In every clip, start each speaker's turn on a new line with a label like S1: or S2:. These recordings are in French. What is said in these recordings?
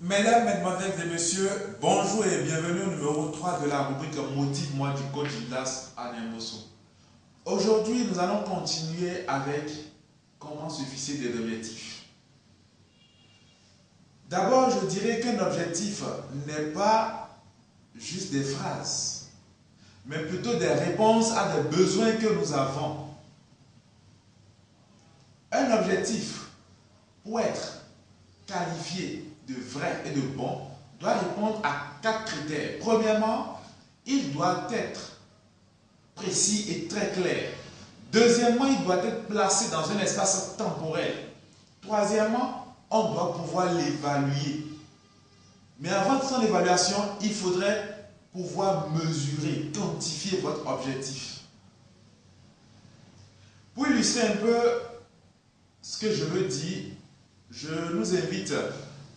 S1: Mesdames, Mesdemoiselles et Messieurs, bonjour et bienvenue au numéro 3 de la rubrique Motive-moi du coach Gildas Anemboso. Aujourd'hui, nous allons continuer avec comment se fixer des objectifs. D'abord, je dirais qu'un objectif n'est pas juste des phrases, mais plutôt des réponses à des besoins que nous avons. Un objectif, pour être qualifié de vrai et de bon, doit répondre à 4 critères. Premièrement, il doit être précis et très clair. Deuxièmement, il doit être placé dans un espace temporel. Troisièmement, on doit pouvoir l'évaluer. Mais avant de son évaluation, il faudrait pouvoir mesurer, quantifier votre objectif. Pour illustrer un peu ce que je veux dire, je nous invite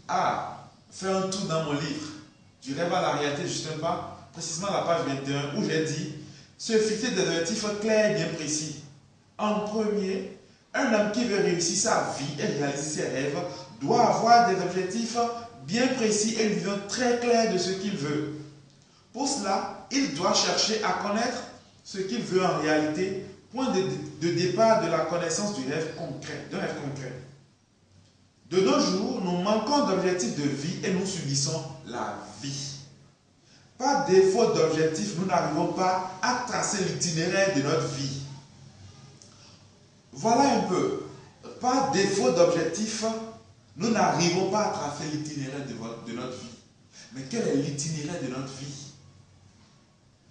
S1: à faire un tour dans mon livre du rêve à la réalité, juste un pas, précisément la page 21, où j'ai dit se fixer des objectifs clairs et bien précis. En premier, un homme qui veut réussir sa vie et réaliser ses rêves doit avoir des objectifs bien précis et une vision très claire de ce qu'il veut. Pour cela, il doit chercher à connaître ce qu'il veut en réalité, point de départ de la connaissance du rêve concret, d'un rêve concret. De nos jours, nous manquons d'objectifs de vie et nous subissons la vie. Par défaut d'objectifs, nous n'arrivons pas à tracer l'itinéraire de notre vie. Voilà un peu. Par défaut d'objectifs, nous n'arrivons pas à tracer l'itinéraire de notre vie. Mais quel est l'itinéraire de notre vie?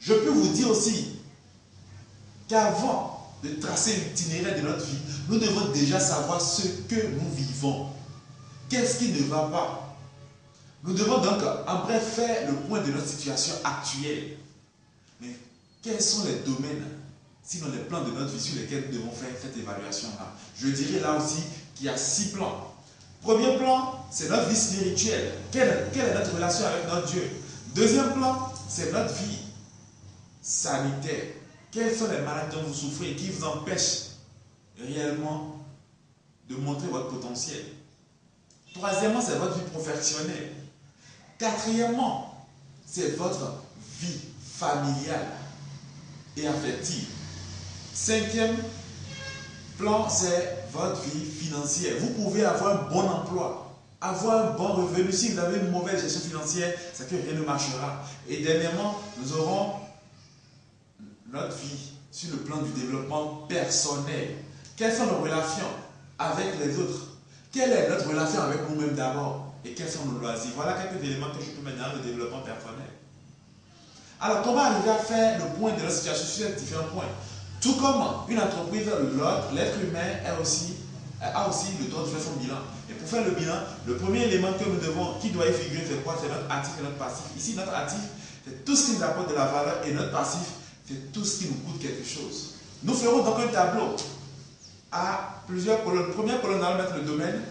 S1: Je peux vous dire aussi qu'avant de tracer l'itinéraire de notre vie, nous devons déjà savoir ce que nous vivons. Qu'est-ce qui ne va pas? Nous devons donc en bref faire le point de notre situation actuelle. Mais quels sont les domaines, sinon les plans de notre vie sur lesquels nous devons faire cette évaluation-là? Je dirais là aussi qu'il y a 6 plans. Premier plan, c'est notre vie spirituelle. Quelle est notre relation avec notre Dieu? Deuxième plan, c'est notre vie sanitaire. Quelles sont les maladies dont vous souffrez qui vous empêchent réellement de montrer votre potentiel? Troisièmement, c'est votre vie professionnelle. Quatrièmement, c'est votre vie familiale et affective. Cinquième plan, c'est votre vie financière. Vous pouvez avoir un bon emploi, avoir un bon revenu. Si vous avez une mauvaise gestion financière, c'est que rien ne marchera. Et dernièrement, nous aurons notre vie sur le plan du développement personnel. Quelles sont nos relations avec les autres? Quelle est notre relation avec nous-mêmes d'abord? Et quels sont nos loisirs? Voilà quelques éléments que je peux mettre dans le développement personnel. Alors, comment arriver à faire le point de la situation sur ces différents points? Tout comme une entreprise, l'être humain a aussi le droit de faire son bilan. Et pour faire le bilan, le premier élément que nous devons, qui doit y figurer, c'est quoi? C'est notre actif et notre passif. Ici, notre actif, c'est tout ce qui nous apporte de la valeur, et notre passif, c'est tout ce qui nous coûte quelque chose. Nous ferons donc un tableau à plusieurs colonnes. Première colonne, nous allons mettre le domaine.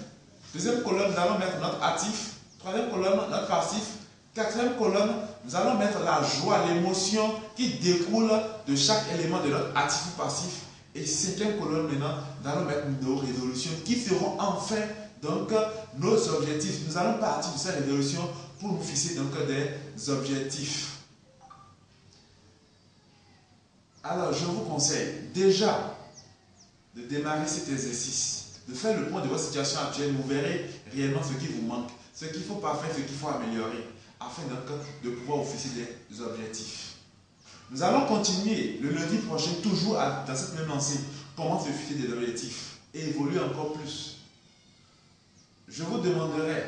S1: Deuxième colonne, nous allons mettre notre actif. Troisième colonne, notre passif. Quatrième colonne, nous allons mettre la joie, l'émotion qui découle de chaque élément de notre actif ou passif. Et cinquième colonne, maintenant, nous allons mettre nos résolutions qui feront enfin donc nos objectifs. Nous allons partir de ces résolutions pour nous fixer donc des objectifs. Alors, je vous conseille déjà de démarrer cet exercice, de faire le point de votre situation actuelle. Vous verrez réellement ce qui vous manque, ce qu'il faut pas faire, ce qu'il faut améliorer, afin donc de pouvoir vous fixer des objectifs. Nous allons continuer le lundi prochain, toujours dans cette même lancée, comment se fixer des objectifs et évoluer encore plus. Je vous demanderai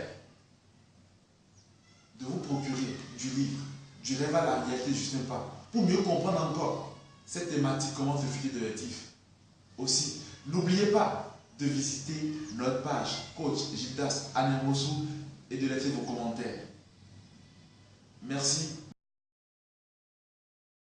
S1: de vous procurer du livre, du rêve à la réalité, juste un pas, pour mieux comprendre encore cette thématique, comment se fixer des objectifs. Aussi, n'oubliez pas de visiter notre page Coach Gildas Anemboso et de laisser vos commentaires. Merci.